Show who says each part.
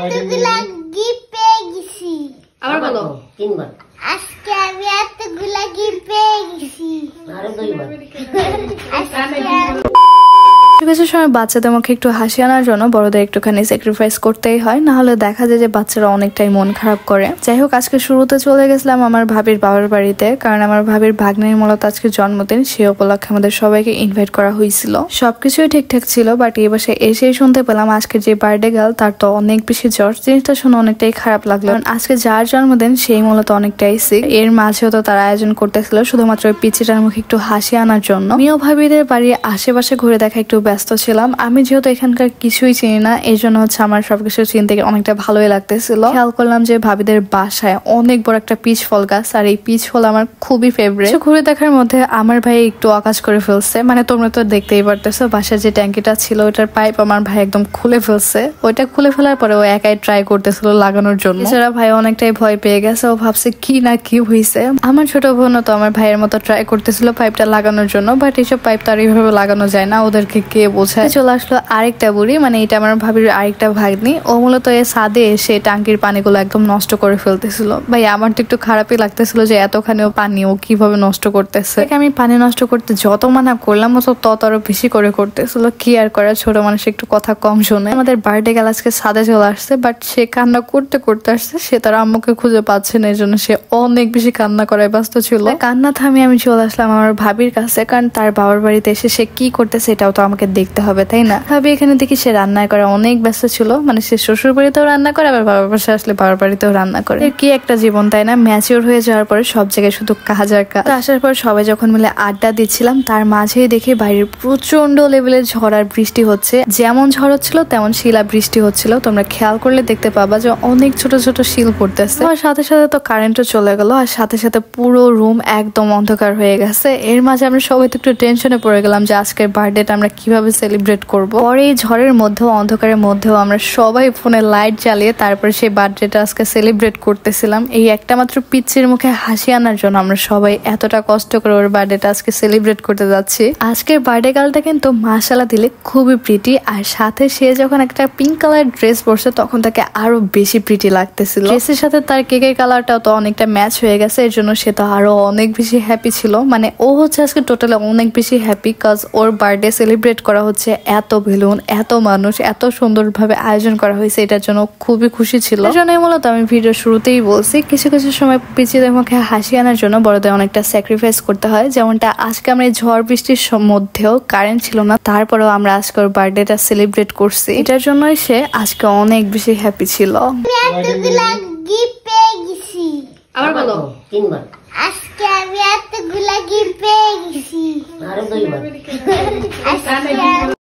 Speaker 1: এতগুলা গিফট পেয়ে গেছি।
Speaker 2: আবার বলো।
Speaker 3: 3 বার।
Speaker 1: আজকে আমি এতগুলা গিফট পেয়ে গেছি।
Speaker 3: আরো 2 বার।
Speaker 4: কিছু সময় বাচ্চাদের মুখে একটু হাসি আনার জন্য বড়দের একটুখানি স্যাক্রিফাইস করতেই হয়, না হলে দেখা যায় যে বাচ্চারা অনেকটাই মন খারাপ করে। যাই হোক, আজকে শুরুতে চলে গেছিলাম আমার ভাবির বাবার বাড়িতে, কারণ আমার ভাবির ভাগ্নের মূলত আজকে জন্মদিন। সে উপলক্ষে আমাদের সবাইকে ইনভাইট করা হয়েছিল। সবকিছুই ঠিকঠাক ছিল, বাট এই বছর এসেই শুনতে পেলাম আজকে যে বার্থডে গার্ল তার তো অনেক বেশি জ্বর। জিনিসটা শুনে অনেকটাই খারাপ লাগলো। আজকে যার জন্মদিন সেই মূলত অনেকটাই সিক। এর মাঝেও তো তারা আয়োজন করতেছিল শুধুমাত্র পিচিটার মুখে একটু হাসি আনার জন্য। আমিও ভাবিদের বাড়ির আশেপাশে ঘুরে দেখা একটু ব্যস্ত ছিলাম। আমি যেহেতু এখানকার কিছুই চিনি না, এই জন্য হচ্ছে আমার সবকিছু চিনতে অনেকটা ভালোই লাগতেছিল। খেয়াল করলাম যে ভাবিদের বাসায় অনেক বড় একটা পিচ ফল গাছ, আর এই পিচ ফল আমার খুবই ফেভারিট। ঘুরে দেখার মধ্যে আমার ভাই একটু আকাশ করে ফেলছে, মানে তোমরা তো দেখতেই পারতেছো বাসার যে ট্যাঙ্কিটা ছিল ওটার পাইপ আমার ভাই একদম খুলে ফেলছে। ওইটা খুলে ফেলার পরে ও একাই ট্রাই করতেছিল লাগানোর জন্য। এছাড়া ভাই অনেকটাই ভয় পেয়ে গেছে, ও ভাবছে কি না কি হয়েছে। আমার ছোট বোনও তো আমার ভাইয়ের মতো ট্রাই করতেছিল পাইপটা লাগানোর জন্য, বাট এইসব পাইপ তো আর এইভাবে লাগানো যায় না, ওদেরকে কে বোঝায়। চলে আসলো আরেকটা বুড়ি, মানে এটা আমার ভাবির আরেকটা ভাগ্নি। ও মূলত এই ছাদে এসে টাঙ্কির পানিগুলো একদম নষ্ট করে ফেলতেছিল। ভাই আমার তো একটু খারাপই লাগতেছিল যে এতখানিও পানি ও কিভাবে নষ্ট করতেছে। আমি পানি নষ্ট করতে যত মানা করলাম ও তত আরো বেশি করে করতেছিল। কি আর করার, ছোট মানুষ একটু কথা কম শোনে। আমাদের বার্থডে গার্ল আজকে ছাদে চলে আসছে, বাট সে কান্না করতে করতে আসছে। সে তার আম্মুকে খুঁজে পাচ্ছে না, এই জন্য সে অনেক বেশি কান্না করায় ব্যস্ত ছিল। কান্না থামিয়ে আমি চলে আসলাম আমার ভাবির কাছে, কারণ তার বাবার বাড়িতে এসে সে কি করতেছে এটাও তো আমাকে দেখতে হবে, তাই না? ভাবি এখানে দেখি সে রান্না করে অনেক ব্যস্ত ছিল, মানে সে শ্বশুর বাড়িতেও রান্না করে, আবার বাবার পাশে আসলে বাবার বাড়িতেও রান্না করে। কি একটা জীবন, তাই না? ম্যাচিওর হয়ে যাওয়ার পরে সব জায়গায় শুধু কাজ আর কাজ। আসার পর সবাই যখন মিলে আড্ডা দিচ্ছিলাম, তার মাঝেই দেখি বাইরের প্রচন্ড লেভেলের ঝড় আর বৃষ্টি হচ্ছে। যেমন ঝড় হচ্ছিল তেমন শিলা বৃষ্টি হচ্ছিল। তোমরা খেয়াল করলে দেখতে পাবা যে অনেক ছোট ছোট শিল পড়তেছে। আর সাথে সাথে তো কারেন্টও চলে গেল, আর সাথে সাথে পুরো রুম একদম অন্ধকার হয়ে গেছে। এর মাঝে আমরা সবাই তো একটু টেনশনে পড়ে গেলাম যে আজকের বার্থডেটা আমরা কিভাবে সেলিব্রেট করব। পরে এই ঝড়ের মধ্যেও অন্ধকারের মধ্যেও আমরা সবাই ফোনে লাইট জ্বালিয়ে তারপরে সেই বার্থডেটা আজকে সেলিব্রেট করতেছিলাম। এই একটা মাত্র পিচ্চির মুখে হাসি আনার জন্য আমরা সবাই এতটা কষ্ট করে ওর বার্থডেটা আজকে সেলিব্রেট করতে যাচ্ছি। আজকের বার্থডে গার্লটা কিন্তু মাশাআল্লাহ দিলে খুবই প্রিটি, আর সাথে সে যখন একটা পিঙ্ক কালার ড্রেস পরছে তখন তাকে আরো বেশি প্রিটি লাগতেছিল। ড্রেসের সাথে তার কেকের কালারটাও তো অনেকটা ম্যাচ হয়ে গেছে, এর জন্য সে তো আরো অনেক বেশি হ্যাপি ছিল। মানে ও হচ্ছে আজকে টোটালি অনেক বেশি হ্যাপি, কাজ ওর বার্থডে সেলিব্রেট করা হচ্ছে। এত বেলুন, এত মানুষ, এত সুন্দরভাবে আয়োজন করা হয়েছে, এটার জন্য খুবই খুশি ছিল। এই জন্যই মূলত আমি ভিডিও শুরুতেই বলছি কিছু কিছু সময় পিচিদের মুখে হাসি আনার জন্য বড়দের অনেকটা স্যাক্রিফাইস করতে হয়। যেমনটা আজকে আমরা এই ঝড় বৃষ্টির মধ্যেও কারেন্ট ছিল না, তারপরেও আমরা আজকে ওর বার্থডেটা সেলিব্রেট করছি। এটার জন্যই সে আজকে অনেক বেশি হ্যাপি ছিল।
Speaker 1: এতগুলা গিফট পেয়ে গেছি।
Speaker 2: আবার বলো।
Speaker 3: 3 বার।
Speaker 1: আজকে আমি এতগুলা গিফট পেয়ে গেছি।
Speaker 3: আরো 2 বার।
Speaker 1: আজকে